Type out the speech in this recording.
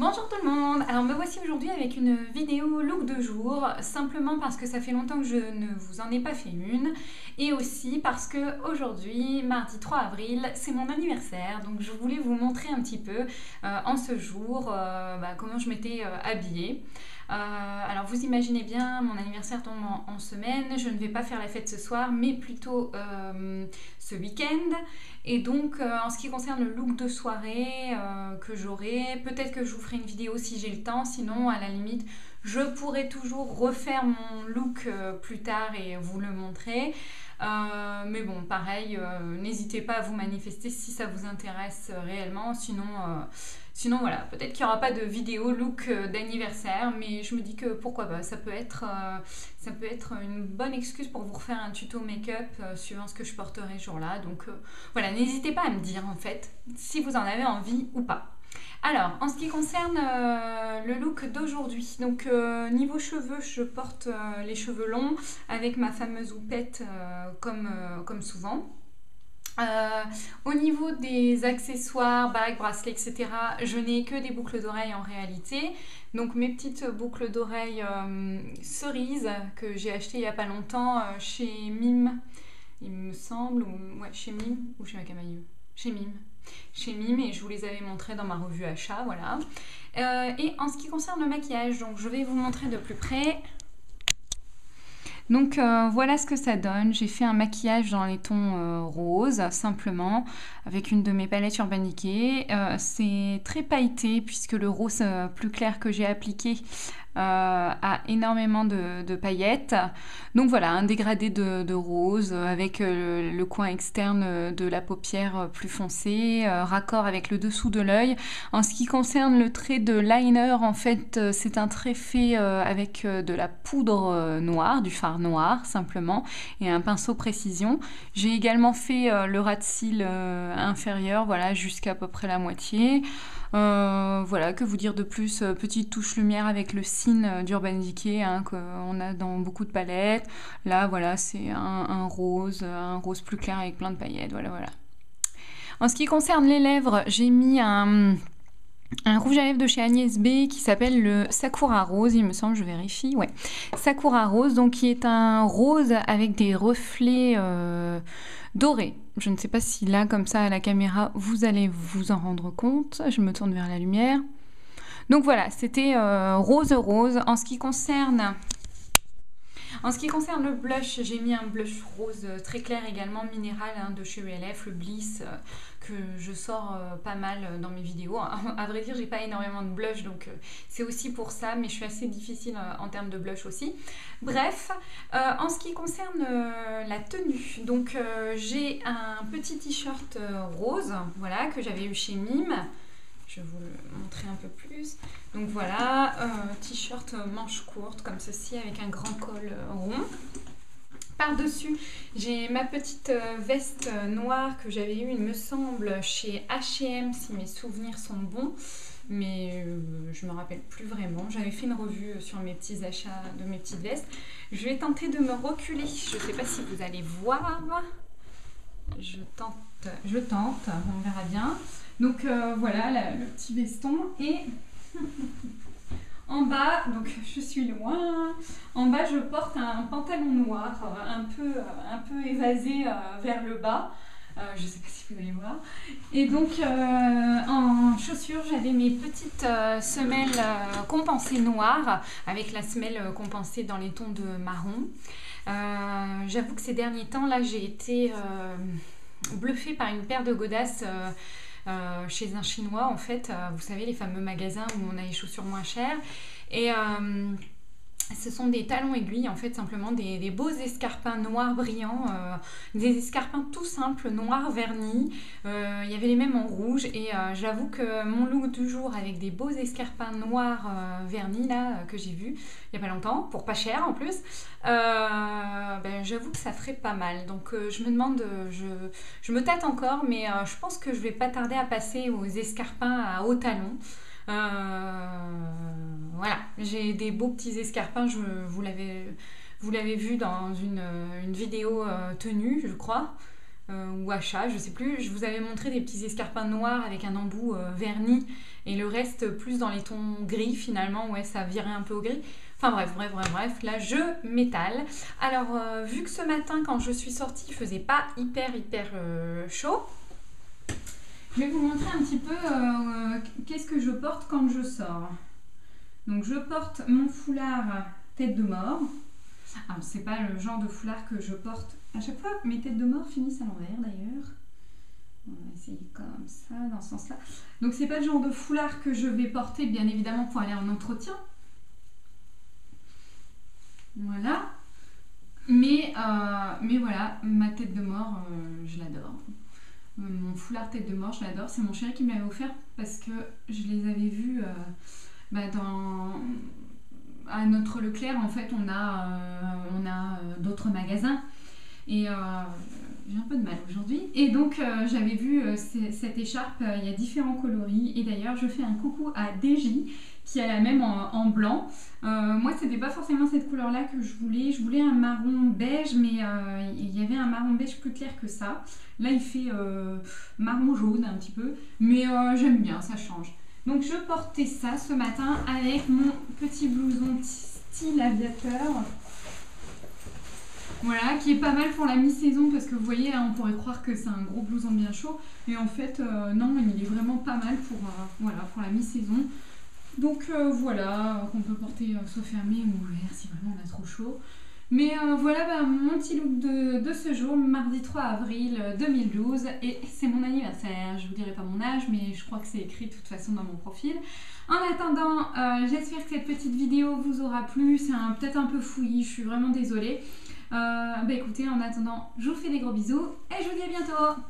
Bonjour tout le monde. Alors me voici aujourd'hui avec une vidéo look de jour, simplement parce que ça fait longtemps que je ne vous en ai pas fait une, et aussi parce que aujourd'hui, mardi 3 avril, c'est mon anniversaire, donc je voulais vous montrer un petit peu en ce jour comment je m'étais habillée. Alors vous imaginez bien, mon anniversaire tombe en semaine, je ne vais pas faire la fête ce soir, mais plutôt ce week-end. Et donc en ce qui concerne le look de soirée que j'aurai, peut-être que je vous ferai une vidéo si j'ai le temps, sinon à la limite je pourrais toujours refaire mon look plus tard et vous le montrer. Mais bon, pareil, n'hésitez pas à vous manifester si ça vous intéresse réellement, sinon voilà, peut-être qu'il n'y aura pas de vidéo look d'anniversaire, mais je me dis que pourquoi pas, ça peut être une bonne excuse pour vous refaire un tuto make-up suivant ce que je porterai ce jour-là. Donc voilà, n'hésitez pas à me dire en fait si vous en avez envie ou pas. Alors, en ce qui concerne le look d'aujourd'hui, donc niveau cheveux, je porte les cheveux longs avec ma fameuse houppette comme souvent. Au niveau des accessoires, bagues, bracelets, etc., je n'ai que des boucles d'oreilles en réalité. Donc mes petites boucles d'oreilles cerises que j'ai achetées il n'y a pas longtemps chez Mime, il me semble, ou ouais, chez Mime ou chez Macamailleux. Chez Mime, et je vous les avais montrées dans ma revue achat, voilà. Et en ce qui concerne le maquillage, donc je vais vous montrer de plus près. Donc voilà ce que ça donne. J'ai fait un maquillage dans les tons roses, simplement, avec une de mes palettes Urban Decay. C'est très pailleté puisque le rose plus clair que j'ai appliqué a énormément de paillettes. Donc voilà, un dégradé de rose avec le coin externe de la paupière plus foncé, raccord avec le dessous de l'œil. En ce qui concerne le trait de liner, en fait, c'est un trait fait avec de la poudre noire, du fard noir simplement, et un pinceau précision. J'ai également fait le ras de cils inférieur, voilà, jusqu'à peu près la moitié. Voilà, que vous dire de plus, petite touche lumière avec le signe d'Urban Decay qu'on a dans beaucoup de palettes. Là, voilà, c'est un rose plus clair avec plein de paillettes, voilà. En ce qui concerne les lèvres, j'ai mis un rouge à lèvres de chez Agnès B qui s'appelle le Sakura Rose, il me semble, je vérifie, ouais. Sakura Rose, donc qui est un rose avec des reflets dorés. Je ne sais pas si là, comme ça, à la caméra, vous allez vous en rendre compte. Je me tourne vers la lumière. Donc voilà, c'était rose. En ce qui concerne le blush, j'ai mis un blush rose très clair également, minéral, de chez ULF, le Bliss, que je sors pas mal dans mes vidéos. À vrai dire, j'ai pas énormément de blush, donc c'est aussi pour ça, mais je suis assez difficile en termes de blush aussi. Bref, en ce qui concerne la tenue, donc j'ai un petit t-shirt rose, voilà, que j'avais eu chez Mime. Je vais vous le montrer un peu plus. Donc voilà, t-shirt manche courte comme ceci avec un grand col rond. Par-dessus, j'ai ma petite veste noire que j'avais eue, il me semble, chez H&M, si mes souvenirs sont bons. Mais je ne me rappelle plus vraiment. J'avais fait une revue sur mes petits achats de mes petites vestes. Je vais tenter de me reculer. Je ne sais pas si vous allez voir. Je tente, on verra bien. Donc voilà le petit veston, et en bas, donc je suis loin, en bas je porte un pantalon noir un peu évasé vers le bas, je ne sais pas si vous allez voir, et donc en chaussures j'avais mes petites semelles compensées noires avec la semelle compensée dans les tons de marron. J'avoue que ces derniers temps là j'ai été bluffée par une paire de godasses chez un chinois en fait, vous savez, les fameux magasins où on a les chaussures moins chères, et ce sont des talons aiguilles en fait, simplement des beaux escarpins noirs brillants, des escarpins tout simples, noirs vernis. Il y avait les mêmes en rouge, et j'avoue que mon look du jour avec des beaux escarpins noirs vernis là que j'ai vu il n'y a pas longtemps, pour pas cher en plus, j'avoue que ça ferait pas mal. Donc je me demande, je me tâte encore, mais je pense que je vais pas tarder à passer aux escarpins à hauts talons. Voilà, j'ai des beaux petits escarpins, vous l'avez vu dans une vidéo tenue, je crois. ou achat, je sais plus. Je vous avais montré des petits escarpins noirs avec un embout verni et le reste plus dans les tons gris finalement, ouais, ça virait un peu au gris. Enfin bref, là je m'étale. Alors vu que ce matin quand je suis sortie il faisait pas hyper chaud, je vais vous montrer un petit peu qu'est-ce que je porte quand je sors. Donc je porte mon foulard tête de mort. Alors c'est pas le genre de foulard que je porte à chaque fois, mes têtes de mort finissent à l'envers d'ailleurs. On va essayer comme ça, dans ce sens-là. Donc c'est pas le genre de foulard que je vais porter bien évidemment pour aller en entretien. Voilà. Mais voilà, ma tête de mort, je l'adore. Mon foulard tête de mort, je l'adore. C'est mon chéri qui me l'avait offert parce que je les avais vus à notre Leclerc. En fait, on a d'autres magasins. Et j'ai un peu de mal aujourd'hui. Et donc, j'avais vu cette écharpe, il y a différents coloris. Et d'ailleurs, je fais un coucou à DJ qui a la même en blanc. Moi, c'était pas forcément cette couleur-là que je voulais. Je voulais un marron beige, mais il y avait un marron beige plus clair que ça. Là, il fait marron jaune un petit peu. Mais j'aime bien, ça change. Donc, je portais ça ce matin avec mon petit blouson style aviateur. Voilà, qui est pas mal pour la mi-saison parce que vous voyez, hein, on pourrait croire que c'est un gros blouson bien chaud. Et en fait, non, il est vraiment pas mal pour, voilà, pour la mi-saison. Donc voilà, qu'on peut porter soit fermé ou ouvert si vraiment on a trop chaud. Mais voilà mon petit look de ce jour, mardi 3 avril 2012. Et c'est mon anniversaire. Je vous dirai pas mon âge, mais je crois que c'est écrit de toute façon dans mon profil. En attendant, j'espère que cette petite vidéo vous aura plu. C'est peut-être un peu fouillis, je suis vraiment désolée. Écoutez, en attendant, je vous fais des gros bisous et je vous dis à bientôt.